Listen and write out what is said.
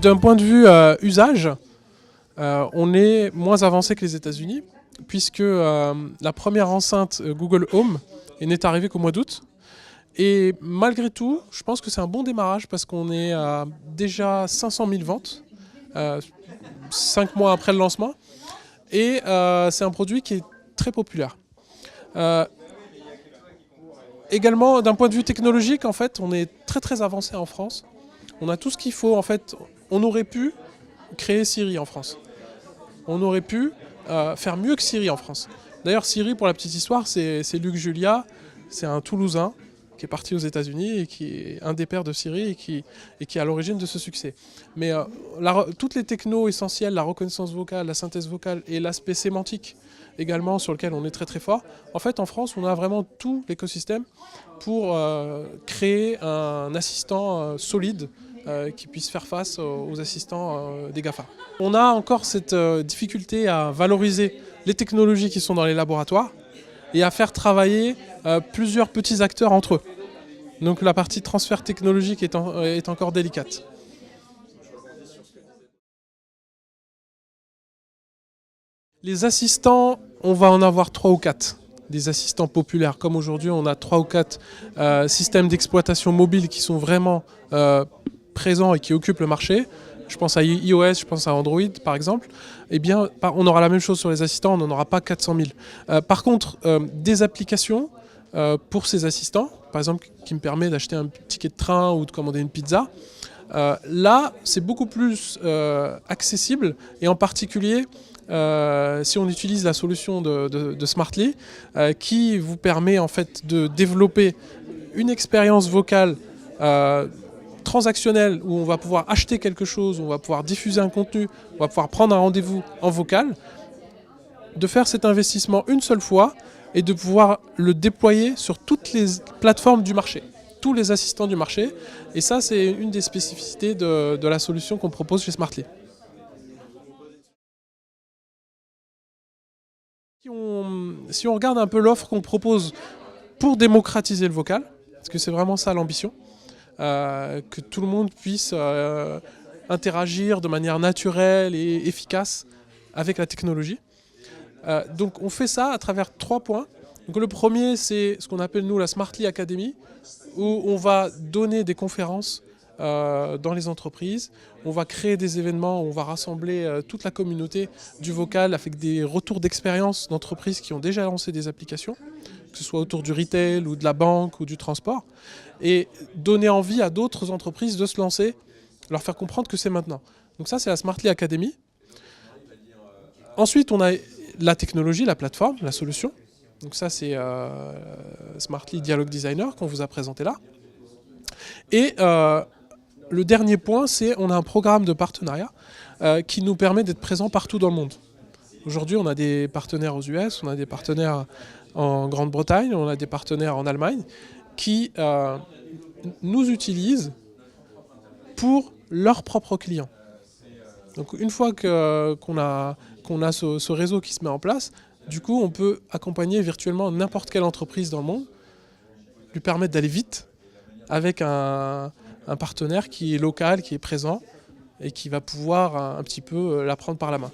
D'un point de vue usage, on est moins avancé que les États-Unis, puisque la première enceinte Google Home n'est arrivée qu'au mois d'août. Et malgré tout, je pense que c'est un bon démarrage parce qu'on est à déjà 500 000 ventes, 5 mois après le lancement. Et c'est un produit qui est très populaire. Également, d'un point de vue technologique, en fait, on est très avancé en France. On a tout ce qu'il faut. En fait, on aurait pu créer Siri en France. On aurait pu faire mieux que Siri en France. D'ailleurs, Siri, pour la petite histoire, c'est Luc Julia, c'est un Toulousain qui est parti aux États-Unis et qui est un des pères de Siri et qui est à l'origine de ce succès. Mais toutes les technos essentielles, la reconnaissance vocale, la synthèse vocale et l'aspect sémantique également sur lequel on est très fort, en fait en France on a vraiment tout l'écosystème pour créer un assistant solide qui puisse faire face aux assistants des GAFA. On a encore cette difficulté à valoriser les technologies qui sont dans les laboratoires et à faire travailler plusieurs petits acteurs entre eux. Donc la partie transfert technologique est encore délicate. Les assistants, on va en avoir 3 ou 4. Des assistants populaires. Comme aujourd'hui, on a 3 ou 4 systèmes d'exploitation mobile qui sont vraiment présents et qui occupent le marché. Je pense à iOS, je pense à Android par exemple. Eh bien, on aura la même chose sur les assistants, on n'en aura pas 400 000. Par contre, des applications pour ces assistants, par exemple qui me permet d'acheter un ticket de train ou de commander une pizza, là c'est beaucoup plus accessible et en particulier si on utilise la solution de Smartly qui vous permet en fait de développer une expérience vocale transactionnelle où on va pouvoir acheter quelque chose, où on va pouvoir diffuser un contenu, on va pouvoir prendre un rendez-vous en vocal, de faire cet investissement une seule fois et de pouvoir le déployer sur toutes les plateformes du marché, tous les assistants du marché. Et ça, c'est une des spécificités de la solution qu'on propose chez Smartly. Si on regarde un peu l'offre qu'on propose pour démocratiser le vocal, parce que c'est vraiment ça l'ambition, que tout le monde puisse interagir de manière naturelle et efficace avec la technologie. Donc on fait ça à travers 3 points. Donc le premier, c'est ce qu'on appelle nous la Smartly Academy, où on va donner des conférences dans les entreprises, on va créer des événements, on va rassembler toute la communauté du vocal avec des retours d'expérience d'entreprises qui ont déjà lancé des applications, que ce soit autour du retail ou de la banque ou du transport, et donner envie à d'autres entreprises de se lancer, leur faire comprendre que c'est maintenant. Donc ça, c'est la Smartly Academy. Ensuite, on a la technologie, la plateforme, la solution. Donc ça, c'est Smartly Dialogue Designer qu'on vous a présenté là. Et le dernier point, c'est on a un programme de partenariat qui nous permet d'être présents partout dans le monde. Aujourd'hui, on a des partenaires aux US, on a des partenaires en Grande-Bretagne, on a des partenaires en Allemagne qui nous utilisent pour leurs propres clients. Donc une fois qu'on a ce réseau qui se met en place, du coup on peut accompagner virtuellement n'importe quelle entreprise dans le monde, lui permettre d'aller vite avec un partenaire qui est local, qui est présent et qui va pouvoir un petit peu la prendre par la main.